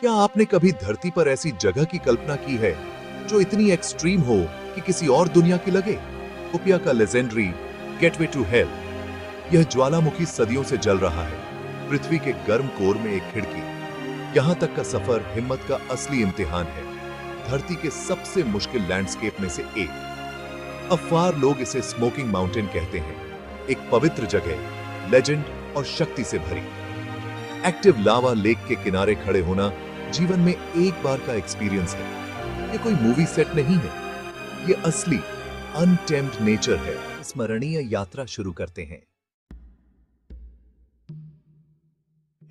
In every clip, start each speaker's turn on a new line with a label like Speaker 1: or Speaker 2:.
Speaker 1: क्या आपने कभी धरती पर ऐसी जगह की कल्पना की है जो इतनी एक्सट्रीम हो कि किसी और दुनिया की लगे? उपिया का लेजेंडरी गेटवे टू हेल। यह ज्वालामुखी सदियों से जल रहा है, पृथ्वी के गर्म कोर में एक खिड़की। यहां तक का सफर हिम्मत का असली इम्तिहान है, धरती के सबसे मुश्किल लैंडस्केप में से एक। अफवार लोग इसे स्मोकिंग माउंटेन कहते हैं, एक पवित्र जगह, लेजेंड और शक्ति से भरी। एक्टिव लावा लेक के किनारे खड़े होना जीवन में एक बार का एक्सपीरियंस है। ये कोई मूवी सेट नहीं है, ये असली अनटेम्ड नेचर है। स्मरणीय यात्रा शुरू करते हैं।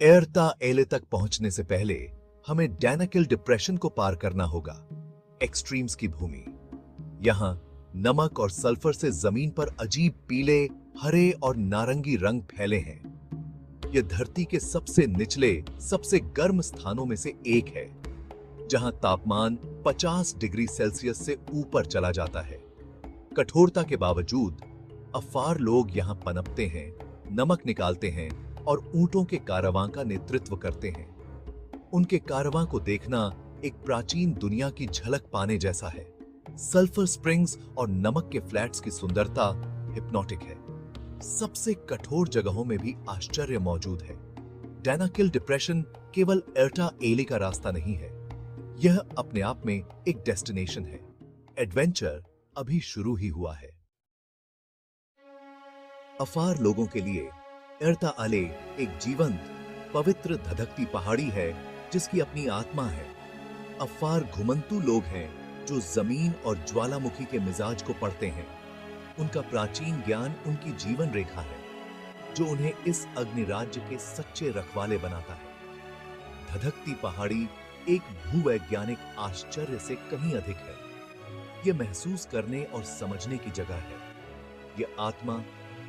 Speaker 1: एर्ता एले तक पहुंचने से पहले हमें डैनाकिल डिप्रेशन को पार करना होगा, एक्सट्रीम्स की भूमि। यहां नमक और सल्फर से जमीन पर अजीब पीले, हरे और नारंगी रंग फैले हैं। यह धरती के सबसे निचले, सबसे गर्म स्थानों में से एक है, जहां तापमान 50 डिग्री सेल्सियस से ऊपर चला जाता है। कठोरता के बावजूद अफार लोग यहां पनपते हैं, नमक निकालते हैं और ऊंटों के कारवां का नेतृत्व करते हैं। उनके कारवां को देखना एक प्राचीन दुनिया की झलक पाने जैसा है। सल्फर स्प्रिंग्स और नमक के फ्लैट्स की सुंदरता हिप्नोटिक है। सबसे कठोर जगहों में भी आश्चर्य मौजूद है। डैनाकिल डिप्रेशन केवल एर्टा एले का रास्ता नहीं है, यह अपने आप में एक डेस्टिनेशन है। एडवेंचर अभी शुरू ही हुआ है। अफार लोगों के लिए एर्ता एले एक जीवंत, पवित्र धधकती पहाड़ी है जिसकी अपनी आत्मा है। अफार घुमंतू लोग हैं जो जमीन और ज्वालामुखी के मिजाज को पढ़ते हैं। उनका प्राचीन ज्ञान उनकी जीवन रेखा है, जो उन्हें इस अग्निराज्य के सच्चे रखवाले बनाता है। धधकती पहाड़ी एक भूवैज्ञानिक आश्चर्य से कहीं अधिक है। यह महसूस करने और समझने की जगह है। यह आत्मा,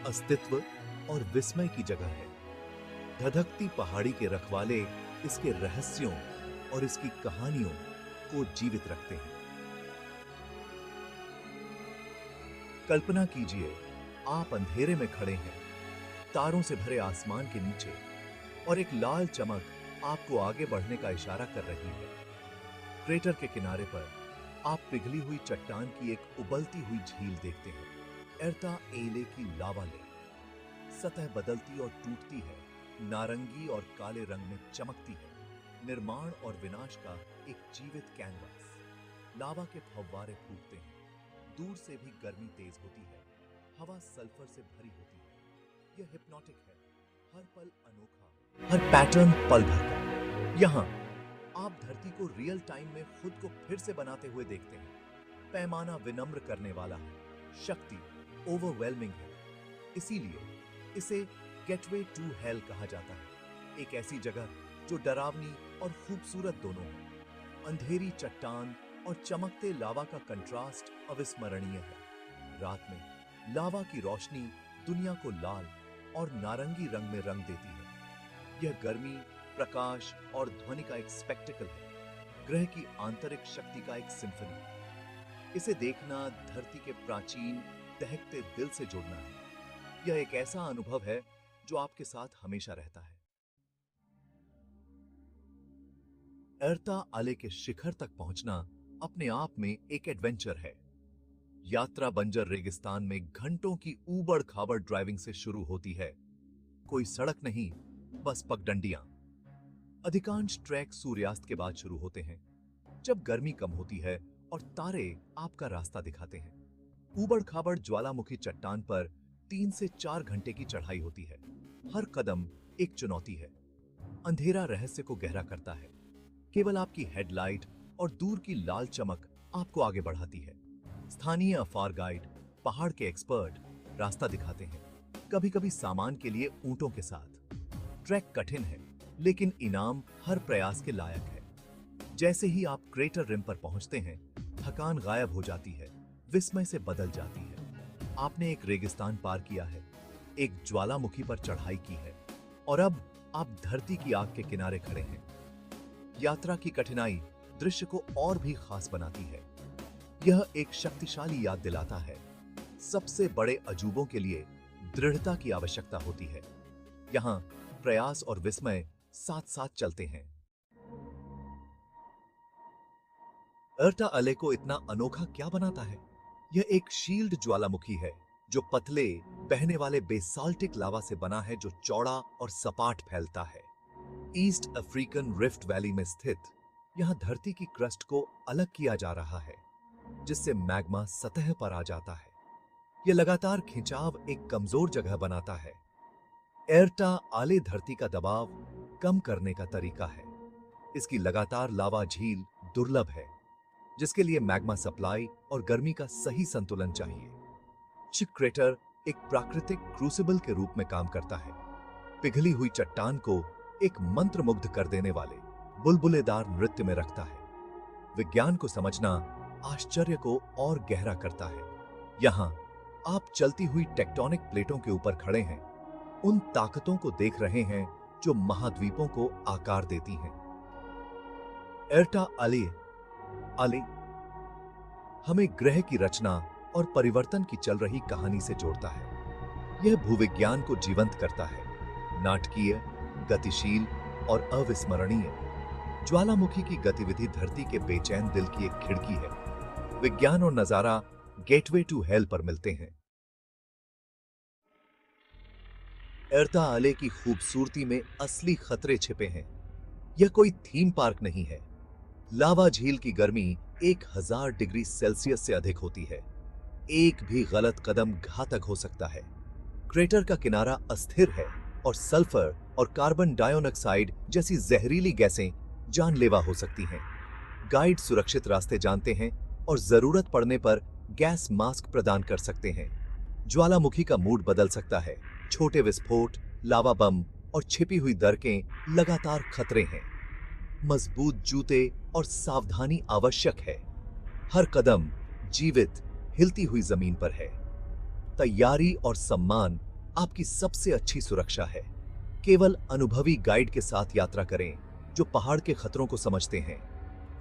Speaker 1: अस्तित्व और विस्मय की जगह है। धधकती पहाड़ी के रखवाले इसके रहस्यों और इसकी कहानियों को जीवित रखते हैं। कल्पना कीजिए, आप अंधेरे में खड़े हैं, तारों से भरे आसमान के नीचे, और एक लाल चमक आपको आगे बढ़ने का इशारा कर रही है। क्रेटर के किनारे पर आप पिघली हुई चट्टान की एक उबलती हुई झील देखते हैं। एर्ता एले की लावा लेक। सतह बदलती और टूटती है, नारंगी और काले रंग में चमकती है। निर्माण और विनाश का एक जीवित कैनवास। लावा के फव्वारे फूटते हैं, दूर से भी गर्मी तेज होती है, हवा सल्फर से भरी होती है। यह हिप्नोटिक है, हर पल अनोखा, हर पैटर्न पल भर का। यहां आप धरती को रियल टाइम में खुद को फिर से बनाते हुए देखते हैं। पैमाना विनम्र करने वाला है, शक्ति ओवरवेलमिंग है। इसीलिए इसे गेटवे टू हेल कहा जाता है, एक ऐसी जगह जो डरावनी और खूबसूरत दोनों है। अंधेरी चट्टान और चमकते लावा का कंट्रास्ट अविस्मरणीय है। रात में लावा की रोशनी दुनिया को लाल और नारंगी रंग में रंग देती है। यह गर्मी, प्रकाश और ध्वनि का एक स्पेक्टिकल है, ग्रह की आंतरिक शक्ति का एक सिम्फनी। इसे देखना धरती के प्राचीन, दहकते दिल से जुड़ना है। यह एक ऐसा अनुभव है जो आपके साथ हमेशा रहता है। एर्ता एले के शिखर तक पहुंचना अपने आप में एक एडवेंचर है। यात्रा बंजर रेगिस्तान में घंटों की ऊबड़ खाबड़ ड्राइविंग से शुरू होती है। कोई सड़क नहीं, बस पगडंडियां। अधिकांश ट्रैक सूर्यास्त के बाद शुरू होते हैं, जब गर्मी कम होती है और तारे आपका रास्ता दिखाते हैं। ऊबड़ खाबड़ ज्वालामुखी चट्टान पर 3 से 4 घंटे की चढ़ाई होती है। हर कदम एक चुनौती है। अंधेरा रहस्य को गहरा करता है। केवल आपकी हेडलाइट और दूर की लाल चमक आपको आगे बढ़ाती है। स्थानीय अफार गाइड, पहाड़ के एक्सपर्ट रास्ता दिखाते हैं, कभी कभी सामान के लिए ऊंटों के साथ। ट्रैक कठिन है, लेकिन इनाम हर प्रयास के लायक है। जैसे ही आप क्रेटर रिम पर पहुंचते हैं, थकान गायब हो जाती है, विस्मय से बदल जाती है। आपने एक रेगिस्तान पार किया है, एक ज्वालामुखी पर चढ़ाई की है, और अब आप धरती की आग के किनारे खड़े हैं। यात्रा की कठिनाई दृश्य को और भी खास बनाती है। यह एक शक्तिशाली याद दिलाता है, सबसे बड़े अजूबों के लिए दृढ़ता की आवश्यकता होती है। यहां प्रयास और विस्मय साथ साथ चलते हैं। एर्टा अले को इतना अनोखा क्या बनाता है? यह एक शील्ड ज्वालामुखी है जो पतले बहने वाले बेसाल्टिक लावा से बना है, जो चौड़ा और सपाट फैलता है। ईस्ट अफ्रीकन रिफ्ट वैली में स्थित यहां धरती की क्रस्ट को अलग किया जा रहा है, जिससे मैग्मा सतह पर आ जाता है। यह लगातार खिंचाव एक कमजोर जगह बनाता है। एर्टा आले धरती का दबाव कम करने का तरीका है। इसकी लगातार लावा झील दुर्लभ है, जिसके लिए मैग्मा सप्लाई और गर्मी का सही संतुलन चाहिए। चिक क्रेटर एक प्राकृतिक क्रूसिबल के रूप में काम करता है। पिघली हुई चट्टान को एक मंत्रमुग्ध कर देने वाले बुलबुलेदार नृत्य में रखता है। विज्ञान को समझना आश्चर्य को और गहरा करता है। यहां आप चलती हुई टेक्टोनिक प्लेटों के ऊपर खड़े हैं, उन ताकतों को देख रहे हैं जो महाद्वीपों को आकार देती हैं। एर्टा अले हमें ग्रह की रचना और परिवर्तन की चल रही कहानी से जोड़ता है। यह भूविज्ञान को जीवंत करता है, नाटकीय, गतिशील और अविस्मरणीय। ज्वालामुखी की गतिविधि धरती के बेचैन दिल की एक खिड़की है। विज्ञान और नजारा गेटवे टू हेल पर मिलते हैं। एर्टा अले की खूबसूरती में असली खतरे छिपे हैं। यह कोई थीम पार्क नहीं है। लावा झील की गर्मी 1000 डिग्री सेल्सियस से अधिक होती है। एक भी गलत कदम घातक हो सकता है। क्रेटर का किनारा अस्थिर है और सल्फर और कार्बन डाइऑक्साइड जैसी जहरीली गैसें जानलेवा हो सकती हैं। गाइड सुरक्षित रास्ते जानते हैं और जरूरत पड़ने पर गैस मास्क प्रदान कर सकते हैं। ज्वालामुखी का मूड बदल सकता है। छोटे विस्फोट, लावा बम और छिपी हुई दरकें लगातार खतरे हैं। मजबूत जूते और सावधानी आवश्यक है। हर कदम जीवित हिलती हुई जमीन पर है। तैयारी और सम्मान आपकी सबसे अच्छी सुरक्षा है। केवल अनुभवी गाइड के साथ यात्रा करें जो पहाड़ के खतरों को समझते हैं।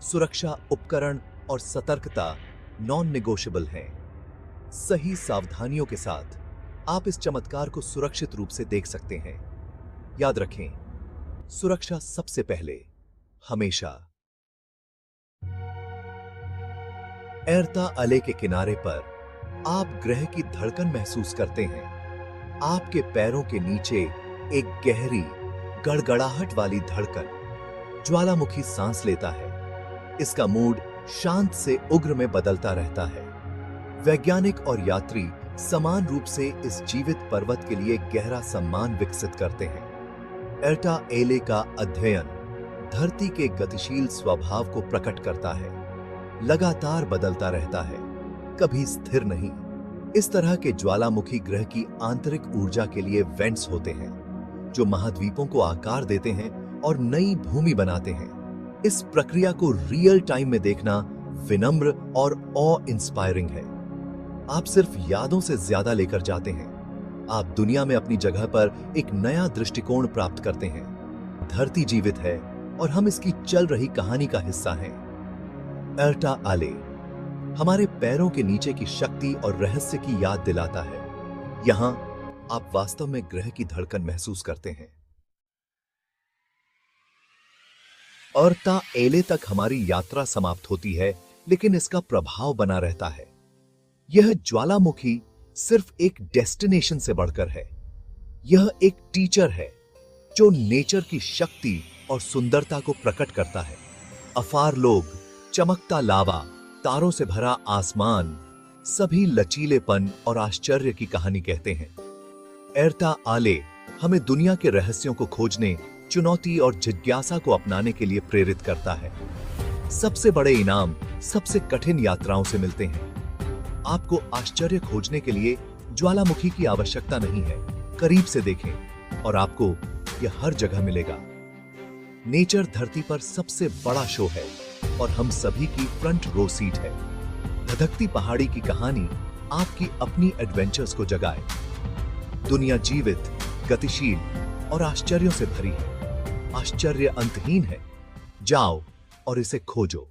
Speaker 1: सुरक्षा उपकरण और सतर्कता नॉन नेगोशिएबल हैं। सही सावधानियों के साथ आप इस चमत्कार को सुरक्षित रूप से देख सकते हैं। याद रखें, सुरक्षा सबसे पहले, हमेशा। एर्टा अले के किनारे पर आप ग्रह की धड़कन महसूस करते हैं। आपके पैरों के नीचे एक गहरी गड़गड़ाहट वाली धड़कन। ज्वालामुखी सांस लेता है। इसका मूड शांत से उग्र में बदलता रहता है। वैज्ञानिक और यात्री समान रूप से इस जीवित पर्वत के लिए गहरा सम्मान विकसित करते हैं। एर्टा अले का अध्ययन धरती के गतिशील स्वभाव को प्रकट करता है। लगातार बदलता रहता है, कभी स्थिर नहीं। इस तरह के ज्वालामुखी ग्रह की आंतरिक ऊर्जा के लिए वेंट्स होते हैं, जो महाद्वीपों को आकार देते हैं और नई भूमि बनाते हैं। इस प्रक्रिया को रियल टाइम में देखना विनम्र और ऑ इंस्पायरिंग है। आप सिर्फ यादों से ज्यादा लेकर जाते हैं। आप दुनिया में अपनी जगह पर एक नया दृष्टिकोण प्राप्त करते हैं। धरती जीवित है और हम इसकी चल रही कहानी का हिस्सा हैं। एर्टा अले हमारे पैरों के नीचे की शक्ति और रहस्य की याद दिलाता है। यहां आप वास्तव में ग्रह की धड़कन महसूस करते हैं। एर्टा अले तक हमारी यात्रा समाप्त होती है, लेकिन इसका प्रभाव बना रहता है। यह ज्वालामुखी सिर्फ एक डेस्टिनेशन से बढ़कर है। यह एक टीचर है जो नेचर की शक्ति और सुंदरता को प्रकट करता है। अफार लोग, चमकता लावा, तारों से भरा आसमान, सभी लचीलेपन और आश्चर्य की कहानी कहते हैं। एर्टा अले हमें दुनिया के रहस्यों को खोजने, चुनौती और जिज्ञासा को अपनाने के लिए प्रेरित करता है। सबसे बड़े इनाम सबसे कठिन यात्राओं से मिलते हैं। आपको आश्चर्य खोजने के लिए ज्वालामुखी की आवश्यकता नहीं है। करीब से देखें और आपको यह हर जगह मिलेगा। नेचर धरती पर सबसे बड़ा शो है और हम सभी की फ्रंट रो सीट है। धधकती पहाड़ी की कहानी आपकी अपनी एडवेंचर्स को जगाए। दुनिया जीवित, गतिशील और आश्चर्यों से भरी है। आश्चर्य अंतहीन है। जाओ और इसे खोजो।